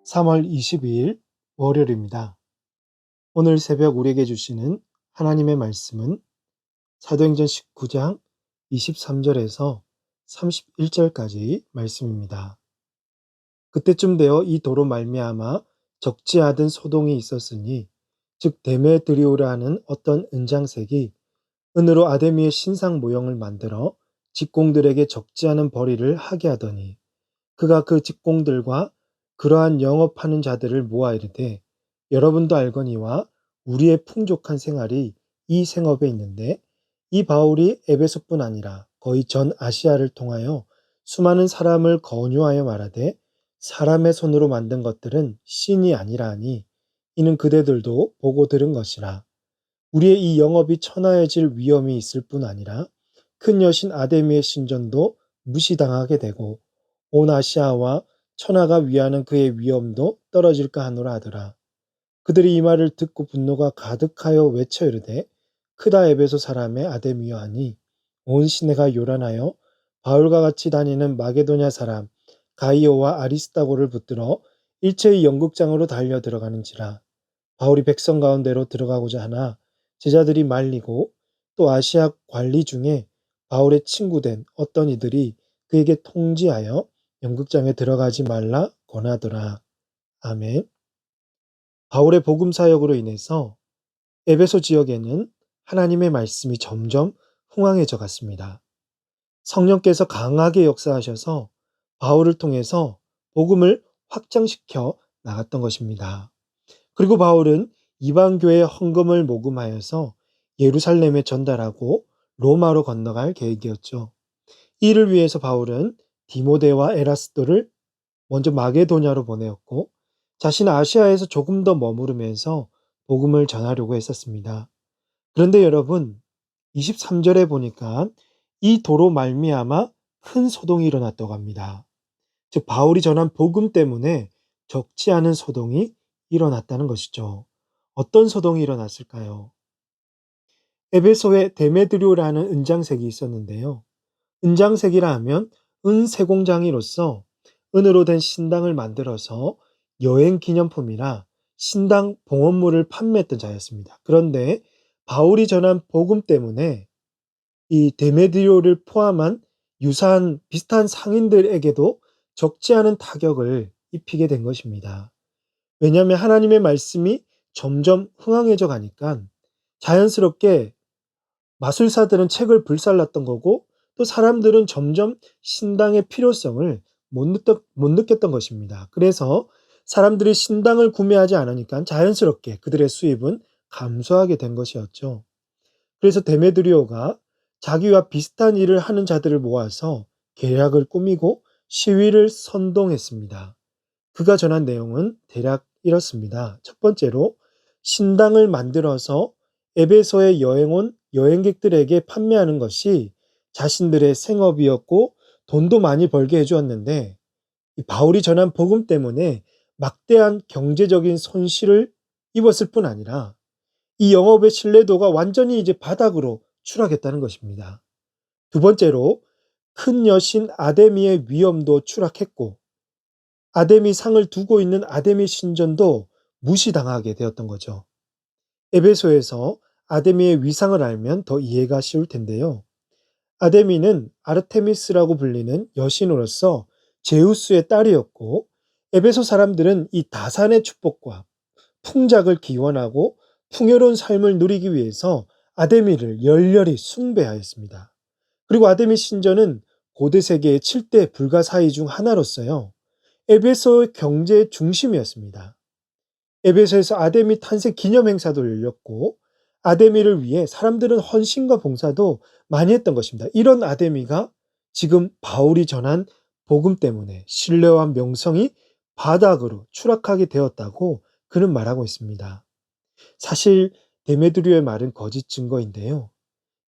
3월 22일 월요일입니다. 오늘 새벽 우리에게 주시는 하나님의 말씀은 사도행전 19장 23절에서 31절까지 말씀입니다. 그때쯤 되어 이 도로 말미암아 적지 않은 소동이 있었으니 즉 데메드리오라 하는 어떤 은장색이 은으로 아데미의 신상 모형을 만들어 직공들에게 적지 않은 벌이를 하게 하더니 그가 그 직공들과 그러한 영업하는 자들을 모아 이르되 여러분도 알거니와 우리의 풍족한 생활이 이 생업에 있는데 이 바울이 에베소뿐 아니라 거의 전 아시아를 통하여 수많은 사람을 권유하여 말하되 사람의 손으로 만든 것들은 신이 아니라 하니 이는 그대들도 보고 들은 것이라. 우리의 이 영업이 천하여질 위험이 있을 뿐 아니라 큰 여신 아데미의 신전도 무시당하게 되고 온 아시아와 천하가 위하는 그의 위엄도 떨어질까 하노라 하더라. 그들이 이 말을 듣고 분노가 가득하여 외쳐 이르되 크다 에베소 사람의 아데미여 하니 온 시내가 요란하여 바울과 같이 다니는 마게도냐 사람 가이오와 아리스다고를 붙들어 일체의 연극장으로 달려 들어가는지라. 바울이 백성 가운데로 들어가고자 하나 제자들이 말리고 또 아시아 관리 중에 바울의 친구된 어떤 이들이 그에게 통지하여 연극장에 들어가지 말라 권하더라. 아멘. 바울의 복음 사역으로 인해서 에베소 지역에는 하나님의 말씀이 점점 흥황해져 갔습니다. 성령께서 강하게 역사하셔서 바울을 통해서 복음을 확장시켜 나갔던 것입니다. 그리고 바울은 이방교회 헌금을 모금하여서 예루살렘에 전달하고 로마로 건너갈 계획이었죠. 이를 위해서 바울은 디모데와 에라스도를 먼저 마게도냐로 보내었고 자신 아시아에서 조금 더 머무르면서 복음을 전하려고 했었습니다. 그런데 여러분 23절에 보니까 이 도로 말미암아 큰 소동이 일어났다고 합니다. 즉 바울이 전한 복음 때문에 적지 않은 소동이 일어났다는 것이죠. 어떤 소동이 일어났을까요? 에베소에 데메드리오라는 은장색이 있었는데요. 은장색이라 하면 은세공장이로서 은으로 된 신당을 만들어서 여행 기념품이나 신당 봉헌물을 판매했던 자였습니다. 그런데 바울이 전한 복음 때문에 이 데메드리오를 포함한 유사한 비슷한 상인들에게도 적지 않은 타격을 입히게 된 것입니다. 왜냐하면 하나님의 말씀이 점점 흥황해져 가니까 자연스럽게 마술사들은 책을 불살랐던 거고 또 사람들은 점점 신당의 필요성을 못 느꼈던 것입니다. 그래서 사람들이 신당을 구매하지 않으니까 자연스럽게 그들의 수입은 감소하게 된 것이었죠. 그래서 데메드리오가 자기와 비슷한 일을 하는 자들을 모아서 계략을 꾸미고 시위를 선동했습니다. 그가 전한 내용은 대략 이렇습니다. 첫 번째로 신당을 만들어서 에베소에 여행 온 여행객들에게 판매하는 것이 자신들의 생업이었고 돈도 많이 벌게 해주었는데 바울이 전한 복음 때문에 막대한 경제적인 손실을 입었을 뿐 아니라 이 영업의 신뢰도가 완전히 이제 바닥으로 추락했다는 것입니다. 두 번째로 큰 여신 아데미의 위엄도 추락했고 아데미 상을 두고 있는 아데미 신전도 무시당하게 되었던 거죠. 에베소에서 아데미의 위상을 알면 더 이해가 쉬울 텐데요. 아데미는 아르테미스라고 불리는 여신으로서 제우스의 딸이었고 에베소 사람들은 이 다산의 축복과 풍작을 기원하고 풍요로운 삶을 누리기 위해서 아데미를 열렬히 숭배하였습니다. 그리고 아데미 신전은 고대 세계의 7대 불가사의 중 하나로서요. 에베소의 경제의 중심이었습니다. 에베소에서 아데미 탄생 기념 행사도 열렸고 아데미를 위해 사람들은 헌신과 봉사도 많이 했던 것입니다. 이런 아데미가 지금 바울이 전한 복음 때문에 신뢰와 명성이 바닥으로 추락하게 되었다고 그는 말하고 있습니다. 사실 데메드리오의 말은 거짓 증거인데요.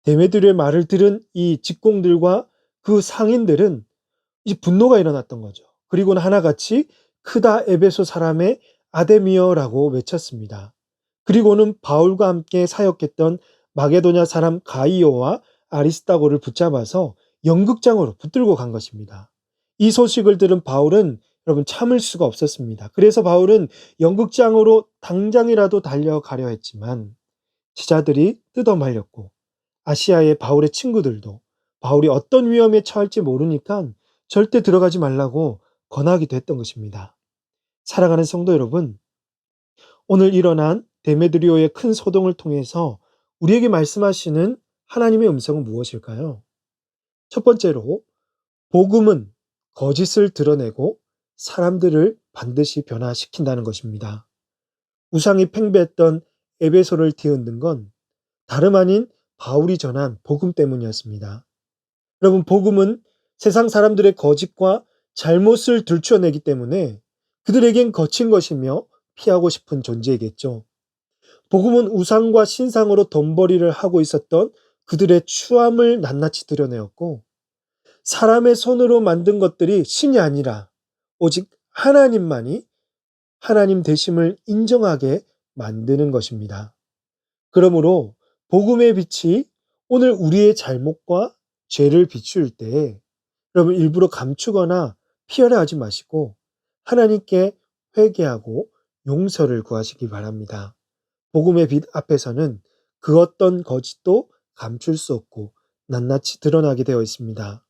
데메드리오의 말을 들은 이 직공들과 그 상인들은 이제 분노가 일어났던 거죠. 그리고는 하나같이 크다 에베소 사람의 아데미어라고 외쳤습니다. 그리고는 바울과 함께 사역했던 마게도냐 사람 가이오와 아리스다고를 붙잡아서 연극장으로 붙들고 간 것입니다. 이 소식을 들은 바울은 여러분 참을 수가 없었습니다. 그래서 바울은 연극장으로 당장이라도 달려가려 했지만 제자들이 뜯어말렸고 아시아의 바울의 친구들도 바울이 어떤 위험에 처할지 모르니까 절대 들어가지 말라고 권하기도 했던 것입니다. 사랑하는 성도 여러분, 오늘 일어난 데메드리오의 큰 소동을 통해서 우리에게 말씀하시는 하나님의 음성은 무엇일까요? 첫 번째로 복음은 거짓을 드러내고 사람들을 반드시 변화시킨다는 것입니다. 우상이 팽배했던 에베소를 뒤흔든 건 다름 아닌 바울이 전한 복음 때문이었습니다. 여러분, 복음은 세상 사람들의 거짓과 잘못을 들춰내기 때문에 그들에겐 거친 것이며 피하고 싶은 존재이겠죠. 복음은 우상과 신상으로 돈벌이를 하고 있었던 그들의 추함을 낱낱이 드러내었고, 사람의 손으로 만든 것들이 신이 아니라 오직 하나님만이 하나님 되심을 인정하게 만드는 것입니다. 그러므로 복음의 빛이 오늘 우리의 잘못과 죄를 비출 때 여러분 일부러 감추거나 피하려 하지 마시고 하나님께 회개하고 용서를 구하시기 바랍니다. 복음의 빛 앞에서는 그 어떤 거짓도 감출 수 없고 낱낱이 드러나게 되어 있습니다.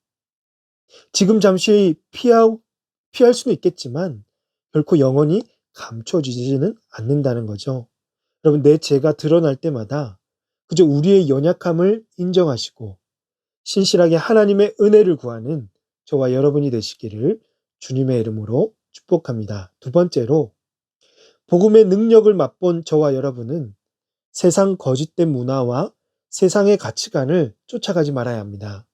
지금 잠시 피할 수는 있겠지만 결코 영원히 감춰지지는 않는다는 거죠. 여러분, 내 죄가 드러날 때마다 그저 우리의 연약함을 인정하시고 신실하게 하나님의 은혜를 구하는 저와 여러분이 되시기를 주님의 이름으로 축복합니다. 두 번째로, 복음의 능력을 맛본 저와 여러분은 세상 거짓된 문화와 세상의 가치관을 쫓아가지 말아야 합니다.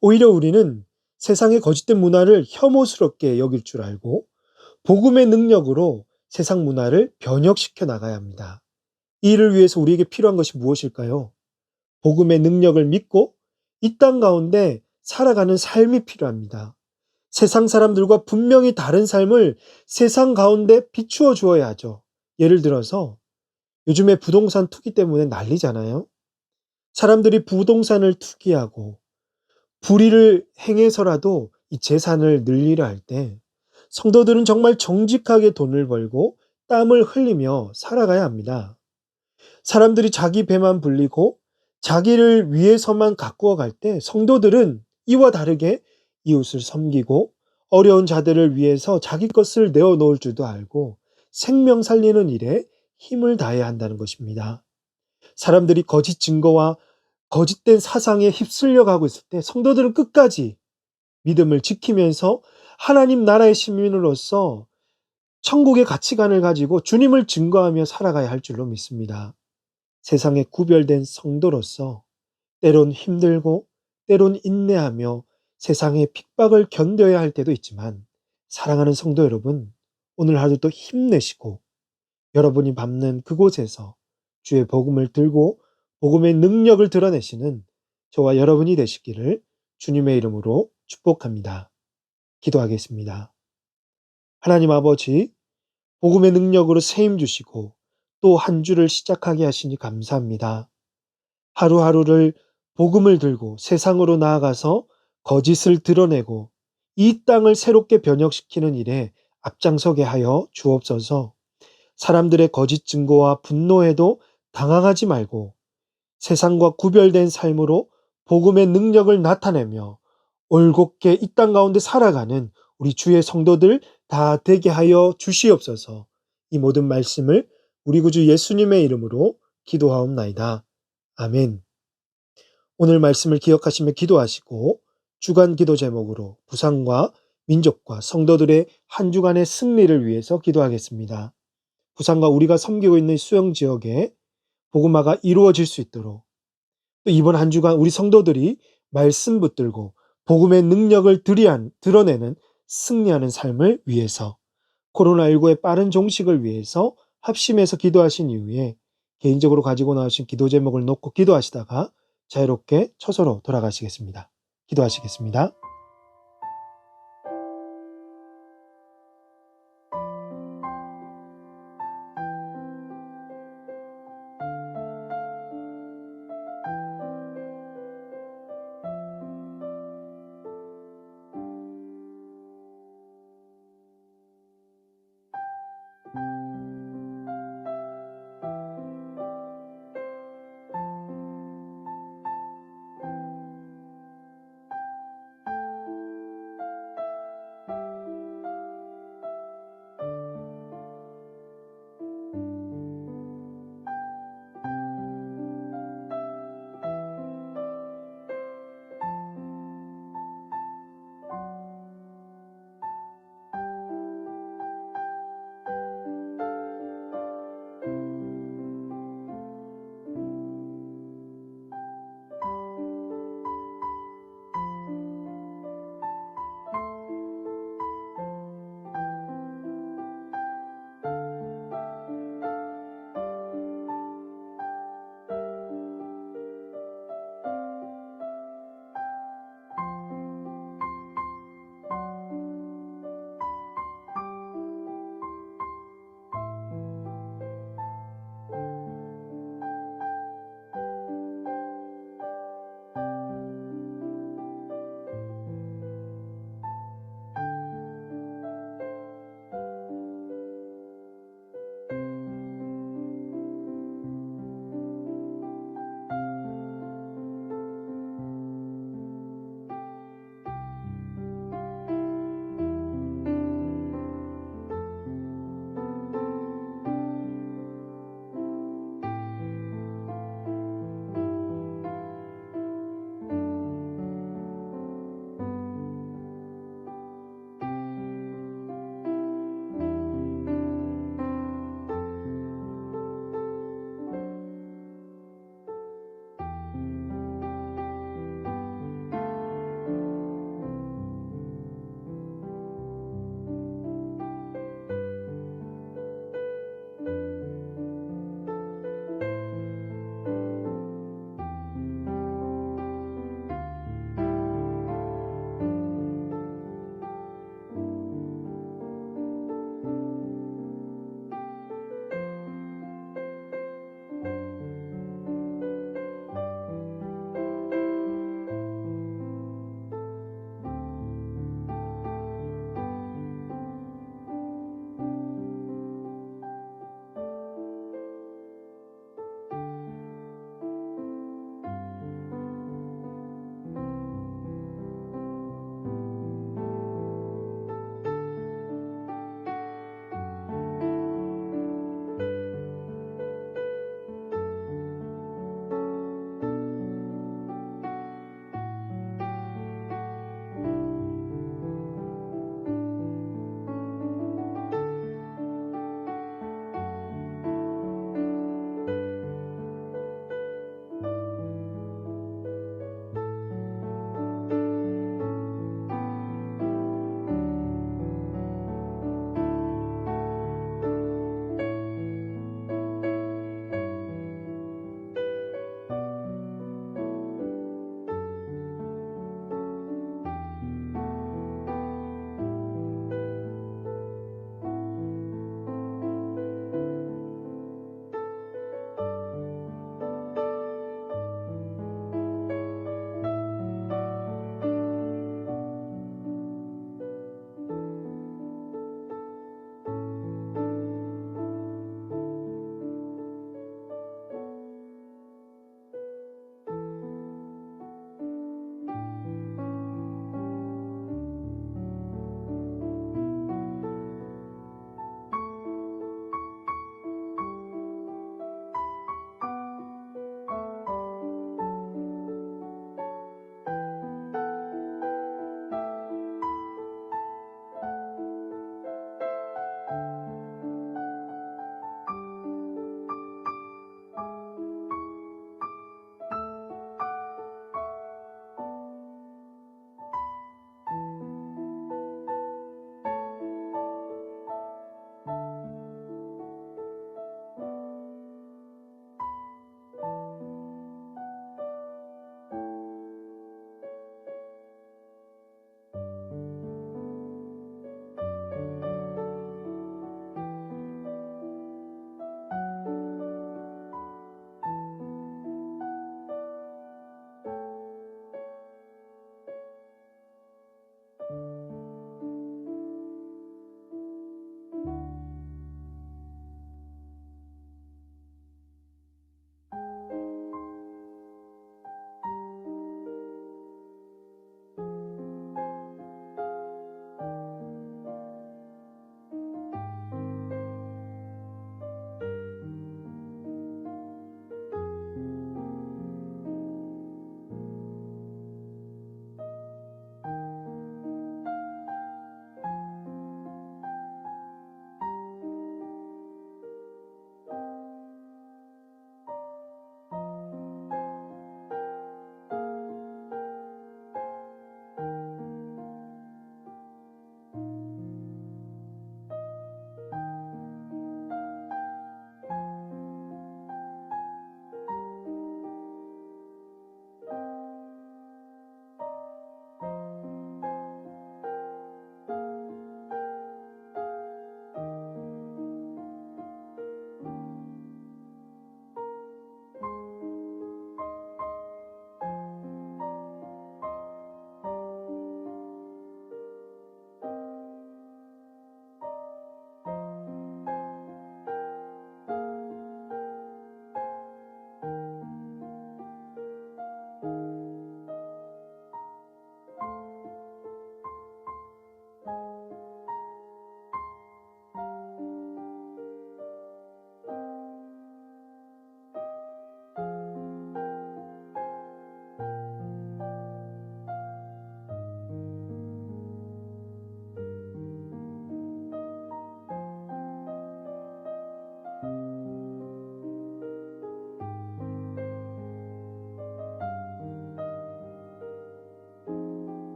오히려 우리는 세상의 거짓된 문화를 혐오스럽게 여길 줄 알고 복음의 능력으로 세상 문화를 변혁시켜 나가야 합니다. 이를 위해서 우리에게 필요한 것이 무엇일까요? 복음의 능력을 믿고 이 땅 가운데 살아가는 삶이 필요합니다. 세상 사람들과 분명히 다른 삶을 세상 가운데 비추어 주어야 하죠. 예를 들어서 요즘에 부동산 투기 때문에 난리잖아요. 사람들이 부동산을 투기하고 불의를 행해서라도 이 재산을 늘리려 할 때 성도들은 정말 정직하게 돈을 벌고 땀을 흘리며 살아가야 합니다. 사람들이 자기 배만 불리고 자기를 위해서만 가꾸어 갈 때 성도들은 이와 다르게 이웃을 섬기고 어려운 자들을 위해서 자기 것을 내어놓을 줄도 알고 생명 살리는 일에 힘을 다해야 한다는 것입니다. 사람들이 거짓 증거와 거짓된 사상에 휩쓸려 가고 있을 때 성도들은 끝까지 믿음을 지키면서 하나님 나라의 시민으로서 천국의 가치관을 가지고 주님을 증거하며 살아가야 할 줄로 믿습니다. 세상에 구별된 성도로서 때론 힘들고 때론 인내하며 세상의 핍박을 견뎌야 할 때도 있지만 사랑하는 성도 여러분, 오늘 하루도 힘내시고 여러분이 밟는 그곳에서 주의 복음을 들고 복음의 능력을 드러내시는 저와 여러분이 되시기를 주님의 이름으로 축복합니다. 기도하겠습니다. 하나님 아버지, 복음의 능력으로 세임 주시고 또 한 주를 시작하게 하시니 감사합니다. 하루하루를 복음을 들고 세상으로 나아가서 거짓을 드러내고 이 땅을 새롭게 변혁시키는 일에 앞장서게 하여 주옵소서. 사람들의 거짓 증거와 분노에도 당황하지 말고 세상과 구별된 삶으로 복음의 능력을 나타내며 올곧게 이 땅 가운데 살아가는 우리 주의 성도들 다 되게 하여 주시옵소서. 이 모든 말씀을 우리 구주 예수님의 이름으로 기도하옵나이다. 아멘. 오늘 말씀을 기억하시며 기도하시고 주간 기도 제목으로 부산과 민족과 성도들의 한 주간의 승리를 위해서 기도하겠습니다. 부산과 우리가 섬기고 있는 수영 지역에 복음화가 이루어질 수 있도록 또 이번 한 주간 우리 성도들이 말씀 붙들고 복음의 능력을 드러내는 승리하는 삶을 위해서 코로나19의 빠른 종식을 위해서 합심해서 기도하신 이후에 개인적으로 가지고 나오신 기도 제목을 놓고 기도하시다가 자유롭게 처소로 돌아가시겠습니다. 기도하시겠습니다.